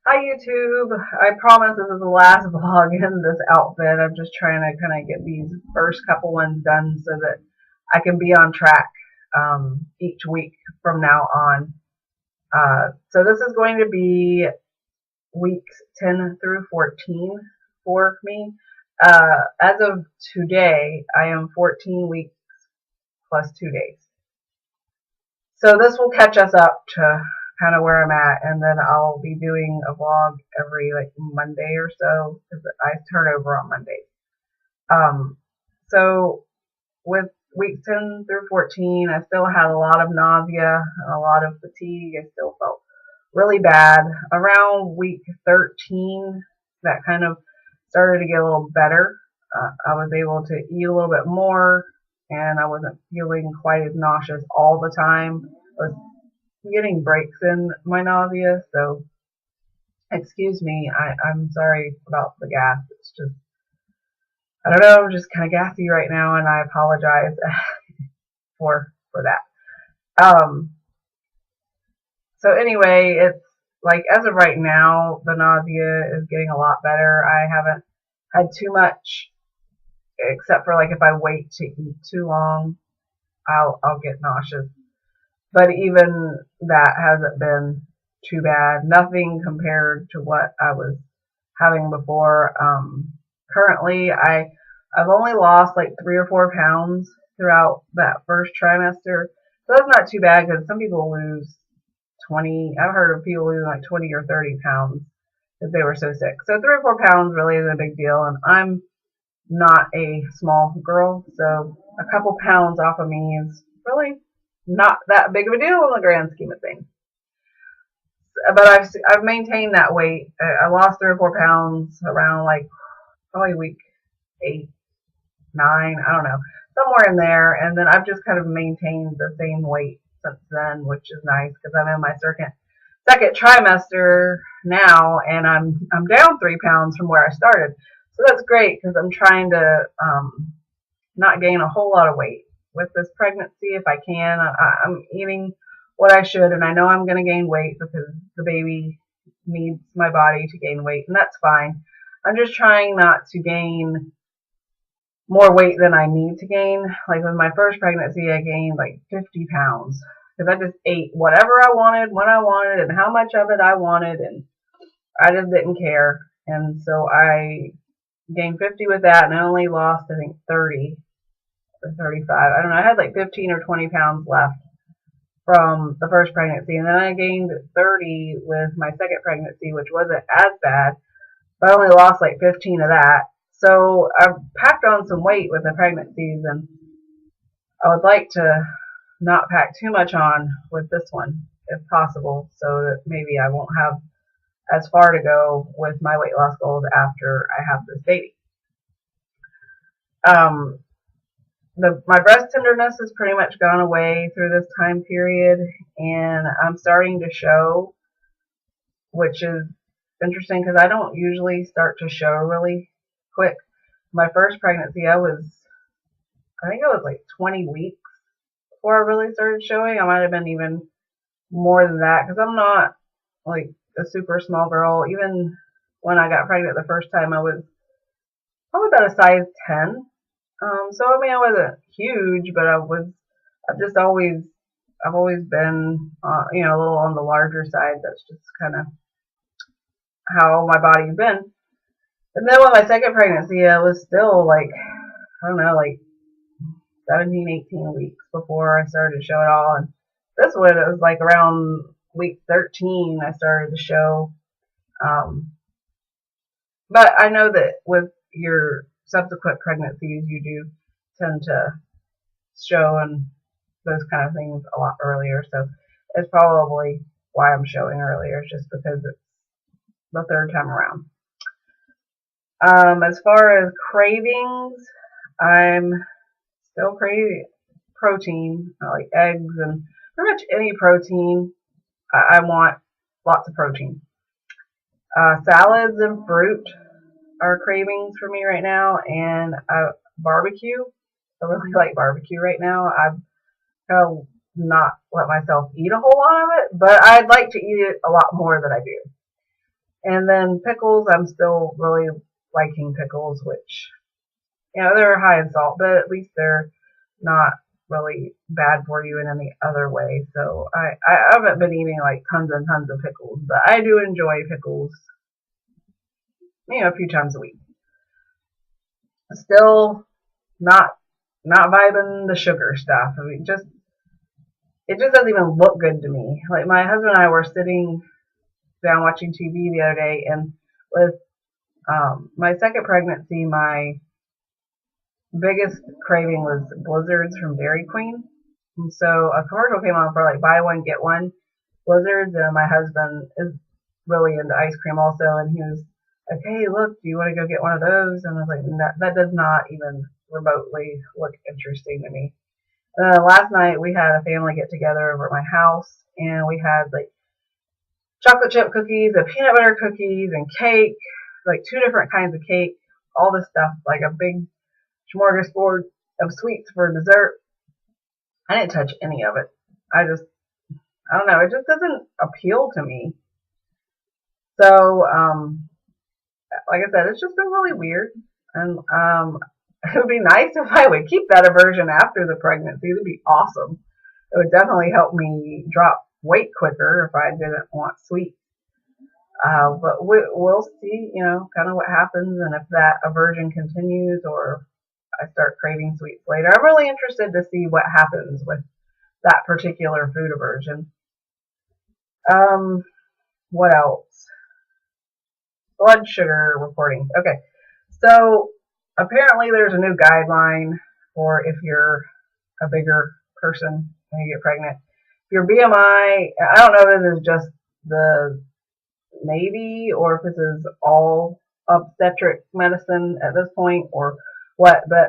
Hi YouTube. I promise this is the last vlog in this outfit. I'm just trying to kind of get these first couple ones done so that I can be on track each week from now on. So this is going to be weeks 10 through 14 for me. As of today, I am 14 weeks plus 2 days. So this will catch us up to kind of where I'm at, and then I'll be doing a vlog every like Monday or so because I turn over on Mondays. So with week 10 through 14, I still had a lot of nausea and a lot of fatigue. I still felt really bad. Around week 13, that kind of started to get a little better. I was able to eat a little bit more, and I wasn't feeling quite as nauseous all the time. I was getting breaks in my nausea, so excuse me. I'm sorry about the gas. It's just, I don't know, I'm just kind of gassy right now, and I apologize for that. So anyway, it's like as of right now, the nausea is getting a lot better. I haven't had too much, except for like if I wait to eat too long, I'll get nauseous. But even that hasn't been too bad. Nothing compared to what I was having before. Currently, I've only lost like 3 or 4 pounds throughout that first trimester, so that's not too bad because some people lose 20. I've heard of people losing like 20 or 30 pounds if they were so sick. So 3 or 4 pounds really isn't a big deal, and I'm not a small girl, so a couple pounds off of me is really not that big of a deal in the grand scheme of things. But I've maintained that weight. I lost 3 or 4 pounds around like probably week 8, 9, I don't know, somewhere in there, and then I've just kind of maintained the same weight since then, which is nice because I'm in my second trimester now, and I'm down 3 pounds from where I started. So that's great because I'm trying to not gain a whole lot of weight with this pregnancy if I can. I'm eating what I should, and I know I'm going to gain weight because the baby needs my body to gain weight, and that's fine. I'm just trying not to gain more weight than I need to gain. Like with my first pregnancy, I gained like 50 pounds because I just ate whatever I wanted, when I wanted, and how much of it I wanted, and I just didn't care. And so I gained 50 with that, and I only lost, I think, 30 or 35. I don't know. I had like 15 or 20 pounds left from the first pregnancy, and then I gained 30 with my second pregnancy, which wasn't as bad, but I only lost like 15 of that. So I've packed on some weight with the pregnancies, and I would like to not pack too much on with this one if possible, so that maybe I won't have as far to go with my weight loss goals after I have this baby. Um, my breast tenderness has pretty much gone away through this time period, and I'm starting to show, which is interesting because I don't usually start to show really quick. My first pregnancy, I think it was like 20 weeks before I really started showing. I might have been even more than that because I'm not like a super small girl. Even when I got pregnant the first time, I was probably about a size 10. So I mean, I wasn't huge, but I've always been, a little on the larger side. That's just kind of how my body's been. And then with my second pregnancy, I was still like, I don't know, like 17, 18 weeks before I started to show it all. And this one, it was like around week 13, I started to show. Um, but I know that with your subsequent pregnancies, you do tend to show and those kind of things a lot earlier. So it's probably why I'm showing earlier. It's just because it's the third time around. As far as cravings, I'm still craving protein, like eggs and pretty much any protein. I want lots of protein. Salads and fruit are cravings for me right now, and barbecue. I really like barbecue right now. I've kind of not let myself eat a whole lot of it, but I'd like to eat it a lot more than I do. And then pickles, I'm still really liking pickles, which, they're high in salt, but at least they're not really bad for you in any other way. So I haven't been eating like tons and tons of pickles, but I do enjoy pickles, a few times a week. Still not vibing the sugar stuff. I mean, it just doesn't even look good to me. Like my husband and I were sitting down watching TV the other day, and with my second pregnancy, my biggest craving was blizzards from Dairy Queen. And so a commercial came on for like buy one get one blizzards, and my husband is really into ice cream also, and he was like, "Hey, look, do you want to go get one of those?" And I was like, "That does not even remotely look interesting to me." Last night we had a family get together over at my house, and we had like chocolate chip cookies and peanut butter cookies and cake, like 2 different kinds of cake, all this stuff, like a big smorgasbord of sweets for dessert. I didn't touch any of it. I don't know, it just doesn't appeal to me. So, like I said, it's just been really weird. And it would be nice if I would keep that aversion after the pregnancy. It would be awesome. It would definitely help me drop weight quicker if I didn't want sweets. But we'll see, kind of what happens, and if that aversion continues or I start craving sweets later. I'm really interested to see what happens with that particular food aversion. What else? Blood sugar reporting. Okay, so apparently there's a new guideline for if you're a bigger person when you get pregnant. Your BMI, I don't know if this is just the Navy or if this is all obstetric medicine at this point or what, but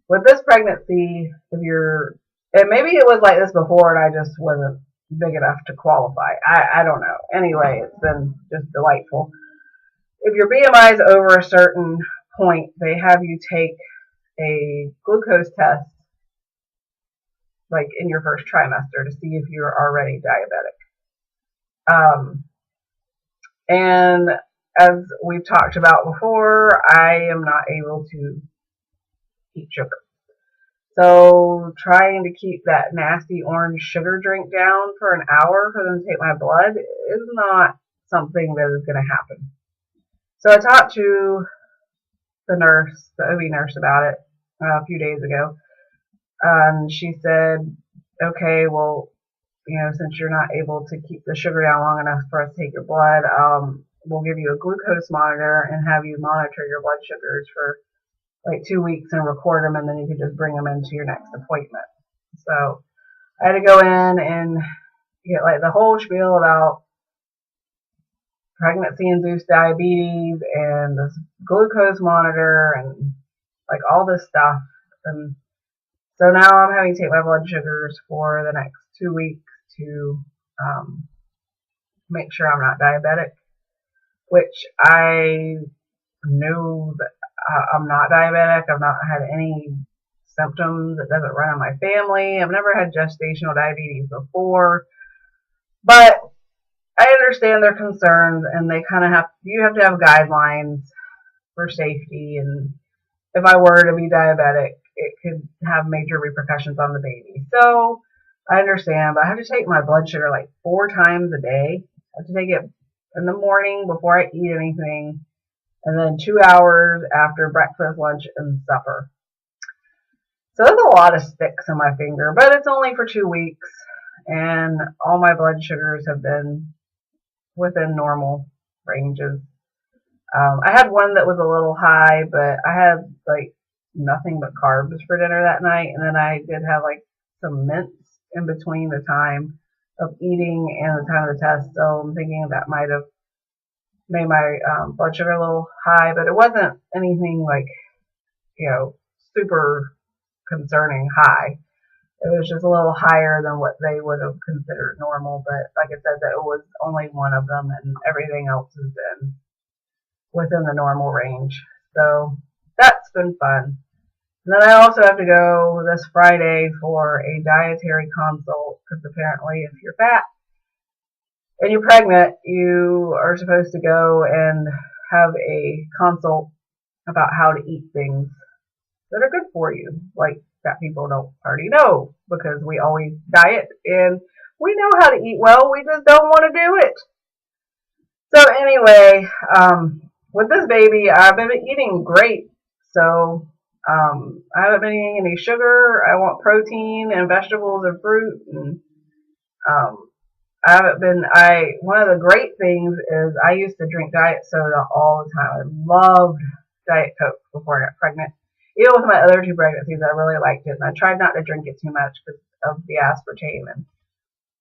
with this pregnancy, and maybe it was like this before and I just wasn't big enough to qualify. I don't know. Anyway, it's been just delightful. If your BMI is over a certain point, they have you take a glucose test like in your first trimester to see if you're already diabetic. And as we've talked about before, I am not able to eat sugar. So trying to keep that nasty orange sugar drink down for an hour for them to take my blood is not something that is going to happen. So I talked to the OB nurse about it a few days ago. And she said, okay, well, since you're not able to keep the sugar down long enough for us to take your blood, we'll give you a glucose monitor and have you monitor your blood sugars for like 2 weeks and record them, and then you can just bring them into your next appointment. So I had to go in and get like the whole spiel about pregnancy-induced diabetes and this glucose monitor and like all this stuff. And so now I'm having to take my blood sugars for the next 2 weeks to make sure I'm not diabetic, which I knew that I'm not diabetic. I've not had any symptoms. It doesn't run in my family. I've never had gestational diabetes before, but I understand their concerns, and they kind of you have to have guidelines for safety, and if I were to be diabetic, it could have major repercussions on the baby. So I understand, but I have to take my blood sugar like 4 times a day. I have to take it in the morning before I eat anything, and then 2 hours after breakfast, lunch, and supper. So that's a lot of sticks in my finger, but it's only for 2 weeks, and all my blood sugars have been within normal ranges. I had one that was a little high, but I had like nothing but carbs for dinner that night, and then I did have like some mints in between the time of eating and the time of the test, so I'm thinking that might have made my blood sugar a little high, but it wasn't anything like, super concerning high. It was just a little higher than what they would have considered normal, but like I said, that was only one of them, and everything else has been within the normal range. So that's been fun. And then I also have to go this Friday for a dietary consult, because apparently if you're fat, and you're pregnant, you are supposed to go and have a consult about how to eat things that are good for you, like that people don't already know because we always diet and we know how to eat well, we just don't want to do it. So anyway, with this baby, I've been eating great. So I haven't been eating any sugar. I want protein and vegetables and fruit. And um, I haven't been. One of the great things is I used to drink diet soda all the time. I loved Diet Coke before I got pregnant. Even with my other two pregnancies, I really liked it, and I tried not to drink it too much because of the aspartame. And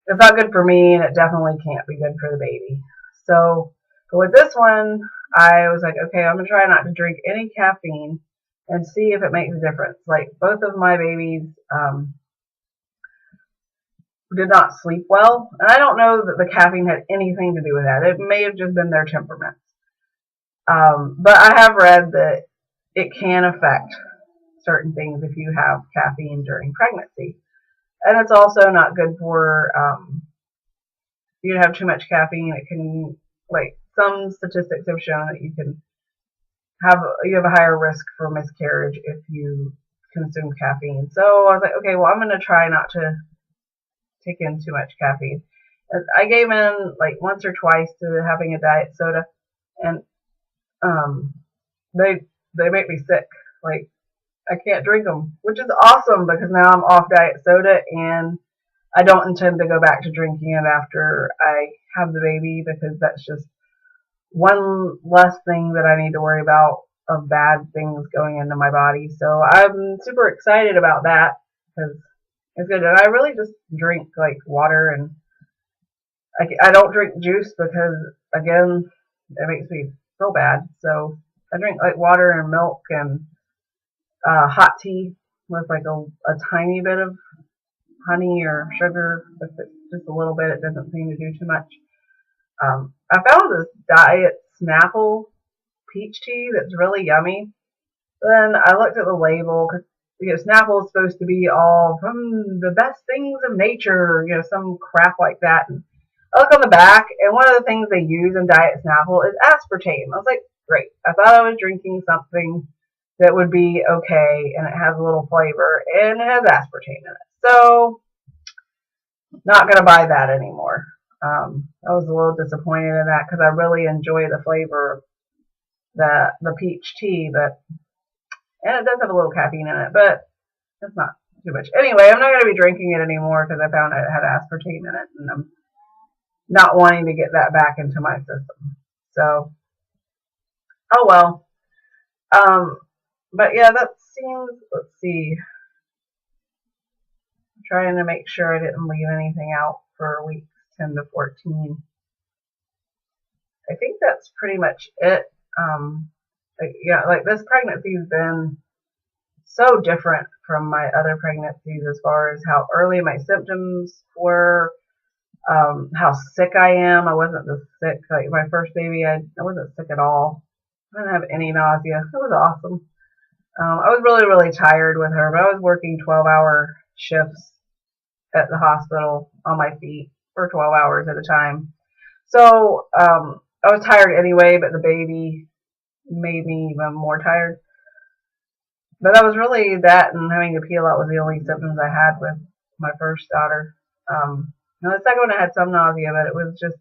it's not good for me, and it definitely can't be good for the baby. So, but with this one, I was like, okay, I'm gonna try not to drink any caffeine and see if it makes a difference. Like both of my babies did not sleep well, and I don't know that the caffeine had anything to do with that. It may have just been their temperament. But I have read that it can affect certain things if you have caffeine during pregnancy. And it's also not good for you to have too much caffeine. It can, like, some statistics have shown that you have a higher risk for miscarriage if you consume caffeine. So I was like, okay, well, I'm going to try not to take in too much caffeine. I gave in like once or twice to having a diet soda, and they make me sick. Like I can't drink them, which is awesome because now I'm off diet soda and I don't intend to go back to drinking it after I have the baby because that's just one less thing that I need to worry about of bad things going into my body. So I'm super excited about that because it's good. And I really just drink like water, and I don't drink juice because again, it makes me feel bad. So I drink like water and milk and hot tea with like a tiny bit of honey or sugar. If it's just a little bit, it doesn't seem to do too much. I found this diet Snapple peach tea that's really yummy. Then I looked at the label because Snapple is supposed to be all from the best things of nature, some crap like that. And I look on the back, and one of the things they use in Diet Snapple is aspartame. I was like, great. I thought I was drinking something that would be okay, and it has a little flavor, and it has aspartame in it. So, not going to buy that anymore. I was a little disappointed in that because I really enjoy the flavor of the peach tea, and it does have a little caffeine in it, but it's not too much. Anyway, I'm not going to be drinking it anymore because I found it had aspartame in it, and I'm not wanting to get that back into my system. So, oh well. But yeah, that seems, let's see, I'm trying to make sure I didn't leave anything out for weeks 10 to 14. I think that's pretty much it. Like this pregnancy's been so different from my other pregnancies as far as how early my symptoms were, how sick I am. I wasn't this sick. Like my first baby, I wasn't sick at all. I didn't have any nausea. It was awesome. I was really, really tired with her, but I was working 12-hour shifts at the hospital on my feet for 12 hours at a time. So I was tired anyway, but the baby made me even more tired. But that was really that, and having to peel out was the only symptoms I had with my first daughter. Now the second one I had some nausea, but it was just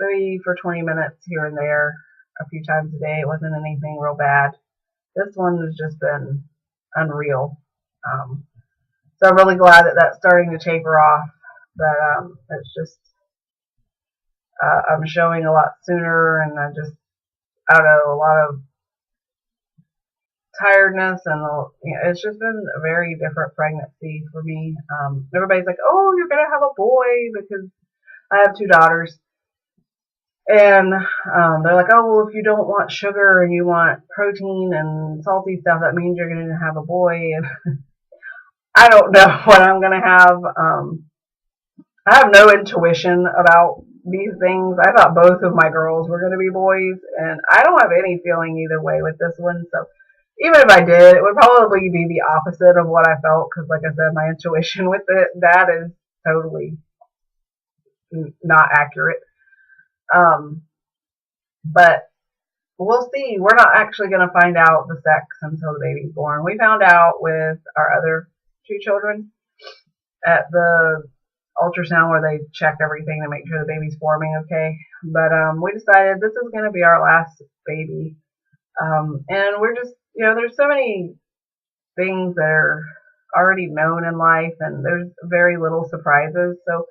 maybe for 20 minutes here and there, a few times a day. It wasn't anything real bad. This one has just been unreal. So I'm really glad that that's starting to taper off. That it's just I'm showing a lot sooner, and I don't know, a lot of tiredness, and it's just been a very different pregnancy for me. Everybody's like, "Oh, you're gonna have a boy," because I have two daughters, and they're like, "Oh, well, if you don't want sugar and you want protein and salty stuff, that means you're gonna have a boy." And I don't know what I'm gonna have. I have no intuition about these things. I thought both of my girls were gonna be boys, and I don't have any feeling either way with this one. So even if I did, it would probably be the opposite of what I felt because, like I said, my intuition with that is totally not accurate. But we'll see. We're not actually going to find out the sex until the baby's born. We found out with our other two children at the ultrasound where they check everything to make sure the baby's forming okay. But we decided this is going to be our last baby. And we're just, there's so many things that are already known in life, and there's very little surprises. So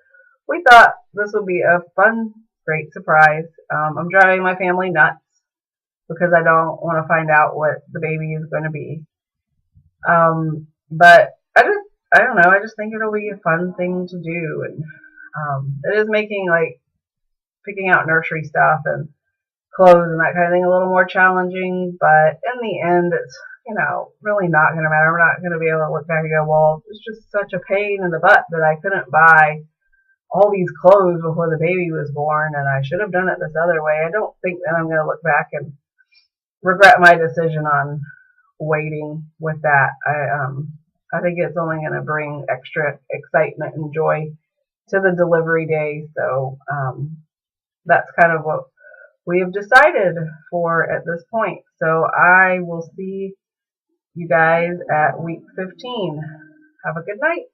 we thought this would be a fun, great surprise. I'm driving my family nuts because I don't want to find out what the baby is going to be. But I don't know, I just think it'll be a fun thing to do. And it is making picking out nursery stuff and clothes and that kind of thing a little more challenging, but in the end, it's, really not going to matter. We're not going to be able to look back and go, well, it's just such a pain in the butt that I couldn't buy all these clothes before the baby was born, and I should have done it this other way. I don't think that I'm going to look back and regret my decision on waiting with that. I think it's only going to bring extra excitement and joy to the delivery day. So that's kind of what we have decided for at this point. So I will see you guys at week 15. Have a good night.